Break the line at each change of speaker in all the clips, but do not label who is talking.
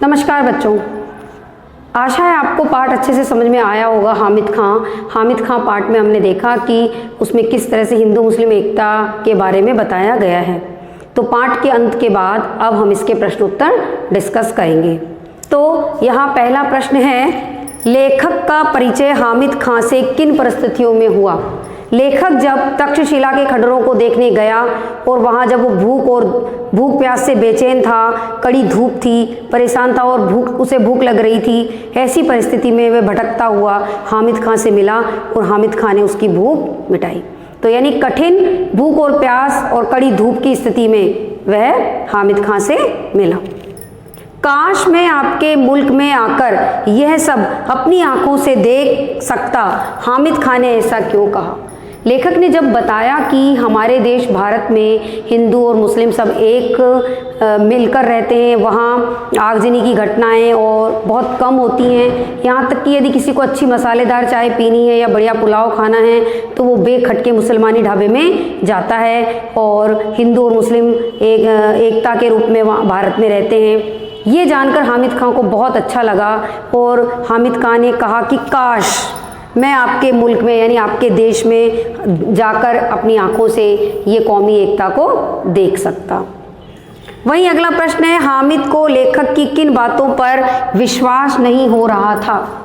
नमस्कार बच्चों, आशा है आपको पाठ अच्छे से समझ में आया होगा। हामिद खां पाठ में हमने देखा कि उसमें किस तरह से हिंदू मुस्लिम एकता के बारे में बताया गया है। तो पाठ के अंत के बाद अब हम इसके प्रश्न उत्तर डिस्कस करेंगे। तो यहाँ पहला प्रश्न है, लेखक का परिचय हामिद खां से किन परिस्थितियों में हुआ? लेखक जब तक्षशिला के खंडरों को देखने गया और वहाँ जब वो भूख प्यास से बेचैन था, कड़ी धूप थी, परेशान था और उसे भूख लग रही थी, ऐसी परिस्थिति में वह भटकता हुआ हामिद खां से मिला और हामिद खां ने उसकी भूख मिटाई। तो यानी कठिन भूख और प्यास और कड़ी धूप की स्थिति में वह हामिद खां से मिला। काश मैं आपके मुल्क में आकर यह सब अपनी आंखों से देख सकता, हामिद खां ने ऐसा क्यों कहा? लेखक ने जब बताया कि हमारे देश भारत में हिंदू और मुस्लिम सब एक मिलकर रहते हैं, वहाँ आगजनी की घटनाएं और बहुत कम होती हैं, यहाँ तक कि यदि किसी को अच्छी मसालेदार चाय पीनी है या बढ़िया पुलाव खाना है तो वो बेखटके मुसलमानी ढाबे में जाता है और हिंदू और मुस्लिम एकता के रूप में वहाँ भारत में रहते हैं। ये जानकर हामिद खां को बहुत अच्छा लगा और हामिद खां ने कहा कि काश मैं आपके मुल्क में यानी आपके देश में जाकर अपनी आंखों से ये कौमी एकता को देख सकता। वहीं अगला प्रश्न है, हामिद को लेखक की किन बातों पर विश्वास नहीं हो रहा था?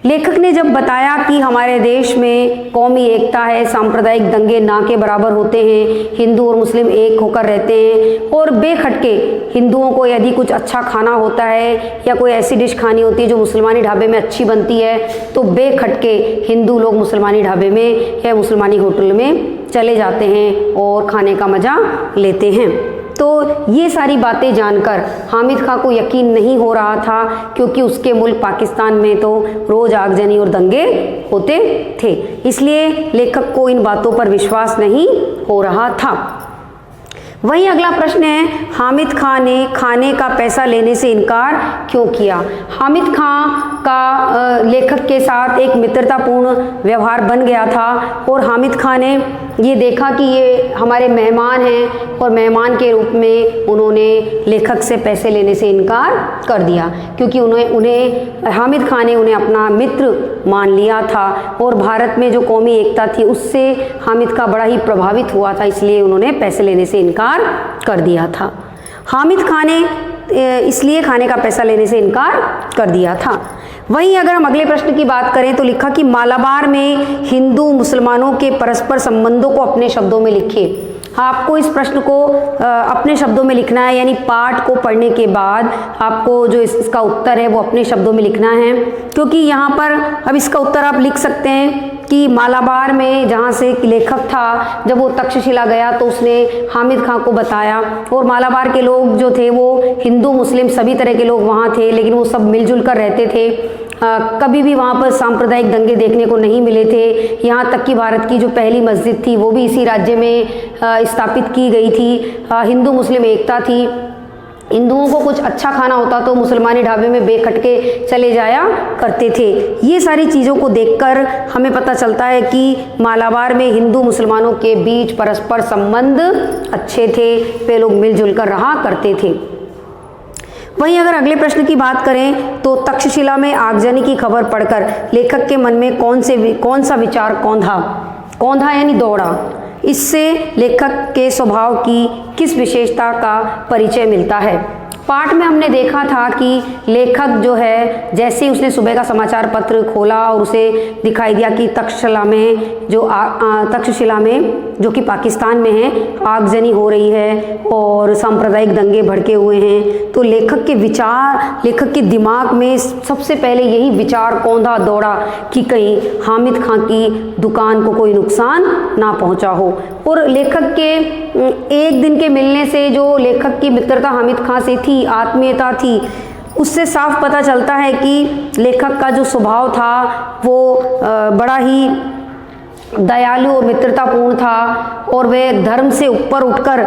लेखक ने जब बताया कि हमारे देश में कौमी एकता है, सांप्रदायिक दंगे ना के बराबर होते हैं, हिंदू और मुस्लिम एक होकर रहते हैं और बेखटके हिंदुओं को यदि कुछ अच्छा खाना होता है या कोई ऐसी डिश खानी होती है जो मुसलमानी ढाबे में अच्छी बनती है तो बेखटके हिंदू लोग मुसलमानी ढाबे में या मुसलमानी होटल में चले जाते हैं और खाने का मज़ा लेते हैं। तो ये सारी बातें जानकर हामिद खां को यकीन नहीं हो रहा था, क्योंकि उसके मुल्क पाकिस्तान में तो रोज़ आगजनी और दंगे होते थे, इसलिए लेखक को इन बातों पर विश्वास नहीं हो रहा था। वहीं अगला प्रश्न है, हामिद खां ने खाने का पैसा लेने से इनकार क्यों किया? हामिद खां का लेखक के साथ एक मित्रतापूर्ण व्यवहार बन गया था और हामिद खां ने ये देखा कि ये हमारे मेहमान हैं और मेहमान के रूप में उन्होंने लेखक से पैसे लेने से इनकार कर दिया, क्योंकि उन्हें हामिद खां ने उन्हें अपना मित्र मान लिया था और भारत में जो कौमी एकता थी उससे हामिद खां बड़ा ही प्रभावित हुआ था, इसलिए उन्होंने पैसे लेने से इनकार कर दिया था। हामिद खां ने इसलिए खाने का पैसा लेने से इनकार कर दिया था। वहीं अगर हम अगले प्रश्न की बात करें तो लिखा कि मालाबार में हिंदू मुसलमानों के परस्पर संबंधों को अपने शब्दों में लिखिए। आपको इस प्रश्न को अपने शब्दों में लिखना है, यानी पाठ को पढ़ने के बाद आपको जो इसका उत्तर है वो अपने शब्दों में लिखना है, क्योंकि यहाँ पर अब इसका उत्तर आप लिख सकते हैं कि मालाबार में जहाँ से लेखक था जब वो तक्षशिला गया तो उसने हामिद खां को बताया और मालाबार के लोग जो थे वो हिंदू मुस्लिम सभी तरह के लोग वहाँ थे, लेकिन वो सब मिलजुल कर रहते थे। कभी भी वहाँ पर सांप्रदायिक दंगे देखने को नहीं मिले थे। यहाँ तक कि भारत की जो पहली मस्जिद थी वो भी इसी राज्य में स्थापित की गई थी। हिंदू मुस्लिम एकता थी। हिंदुओं को कुछ अच्छा खाना होता तो मुसलमानी ढाबे में बेखटके चले जाया करते थे। ये सारी चीज़ों को देखकर हमें पता चलता है कि मालाबार में हिंदू मुसलमानों के बीच परस्पर संबंध अच्छे थे, वे लोग मिलजुल कर रहा करते थे। वहीं अगर अगले प्रश्न की बात करें तो तक्षशिला में आगजनी की खबर पढ़कर लेखक के मन में कौन सा विचार कौंधा यानी दौड़ा? इससे लेखक के स्वभाव की किस विशेषता का परिचय मिलता है? पाठ में हमने देखा था कि लेखक जो है जैसे ही उसने सुबह का समाचार पत्र खोला और उसे दिखाई दिया कि तक्षशिला में जो कि पाकिस्तान में है आगजनी हो रही है और सांप्रदायिक दंगे भड़के हुए हैं, तो लेखक के दिमाग में सबसे पहले यही विचार कौंधा दौड़ा कि कहीं हामिद खां की दुकान को कोई नुकसान ना पहुंचा हो। और लेखक के एक दिन के मिलने से जो लेखक की मित्रता हामिद खां से थी, आत्मीयता थी, उससे साफ पता चलता है कि लेखक का जो स्वभाव था वो बड़ा ही दयालु और मित्रतापूर्ण था और वे धर्म से ऊपर उठकर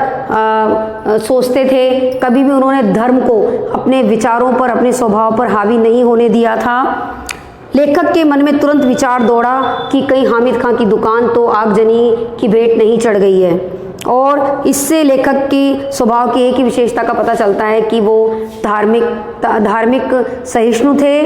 सोचते थे। कभी भी उन्होंने धर्म को अपने विचारों पर, अपने स्वभाव पर हावी नहीं होने दिया था। लेखक के मन में तुरंत विचार दौड़ा कि कहीं हामिद खां की दुकान तो आगजनी की भेंट नहीं चढ़ गई है। और इससे लेखक की स्वभाव की एक ही विशेषता का पता चलता है कि वो धार्मिक सहिष्णु थे,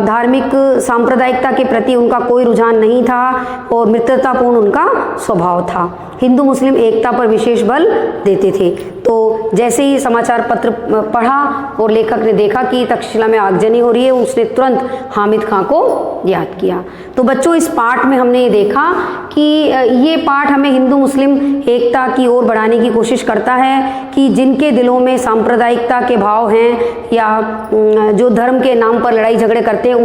धार्मिक सांप्रदायिकता के प्रति उनका कोई रुझान नहीं था और मित्रतापूर्ण उनका स्वभाव था। हिंदू मुस्लिम एकता पर विशेष बल देते थे। तो जैसे ही समाचार पत्र पढ़ा और लेखक ने देखा कि तक्षशिला में आगजनी हो रही है, उसने तुरंत हामिद खां को याद किया। तो बच्चों, इस पाठ में हमने ये देखा कि ये पाठ हमें हिंदू मुस्लिम एकता की ओर बढ़ाने की कोशिश करता है कि जिनके दिलों में सांप्रदायिकता के भाव हैं या जो धर्म के नाम पर लड़ाई झगड़े करते हैं,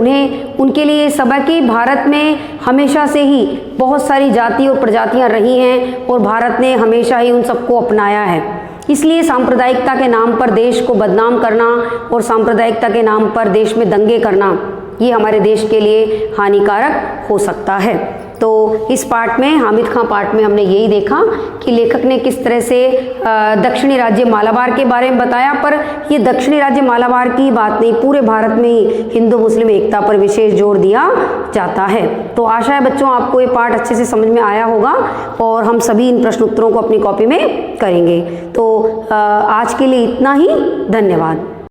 उनके लिए सबक कि भारत में हमेशा से ही बहुत सारी जाति और प्रजातियां रही हैं और भारत ने हमेशा ही उन सबको अपनाया है। इसलिए सांप्रदायिकता के नाम पर देश को बदनाम करना और सांप्रदायिकता के नाम पर देश में दंगे करना, ये हमारे देश के लिए हानिकारक हो सकता है। तो इस पाठ में, हामिद खां पाठ में, हमने यही देखा कि लेखक ने किस तरह से दक्षिणी राज्य मालाबार के बारे में बताया, पर ये दक्षिणी राज्य मालाबार की बात नहीं, पूरे भारत में ही हिंदू मुस्लिम एकता पर विशेष जोर दिया जाता है। तो आशा है बच्चों आपको ये पाठ अच्छे से समझ में आया होगा और हम सभी इन प्रश्न उत्तरों को अपनी कॉपी में करेंगे। तो आज के लिए इतना ही, धन्यवाद।